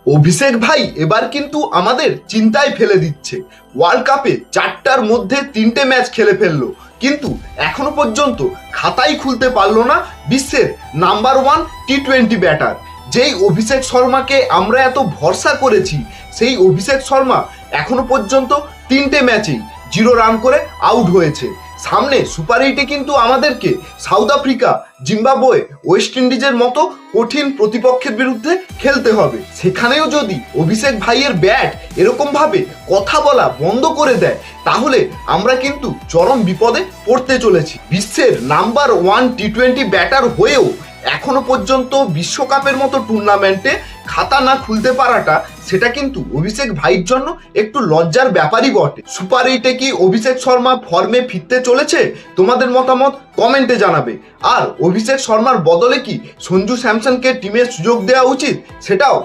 অভিষেক ভাই এবার কিন্তু আমাদের চিন্তায় ফেলে দিচ্ছে। ওয়ার্ল্ড কাপে 4টার মধ্যে 3টে ম্যাচ খেলে ফেললো, কিন্তু এখনো পর্যন্ত খাতাই খুলতে পারলো না বিশ্বের নাম্বার 1 টি-20 ব্যাটার। যেই অভিষেক শর্মাকে আমরা এত ভরসা করেছি, সেই অভিষেক শর্মা এখনো পর্যন্ত 3টে ম্যাচেই 0 রান করে আউট হয়েছে। সামনে সুপার 8-এ কিন্তু আমাদেরকে সাউথ আফ্রিকা, জিম্বাবুয়ে, ওয়েস্ট ইন্ডিজের মতো কঠিন প্রতিপক্ষের বিরুদ্ধে খেলতে হবে। সেখানেও যদি অভিষেক ভাইয়ের ব্যাট এরকম ভাবে কথা বলা বন্ধ করে দেয়, তাহলে আমরা কিন্তু চরম বিপদে পড়তে চলেছি। বিশ্বের নাম্বার 1 টি-20 ব্যাটার হয়েও এখনো পর্যন্ত বিশ্বকাপের মতো টুর্নামেন্টে খাতা না খুলতে পারাটা, সেটা কিন্তু অভিষেক ভাইয়ের জন্য একটু লজ্জার ব্যাপারই বটে। সুপার 8-এ কি অভিষেক শর্মা ফর্মে ফিরতে চলেছে? তোমাদের মতামত কমেন্টে জানাবে। আর অভিষেক শর্মার বদলে কি সঞ্জু স্যামসনকে টিমে সুযোগ দেওয়া উচিত, সেটাও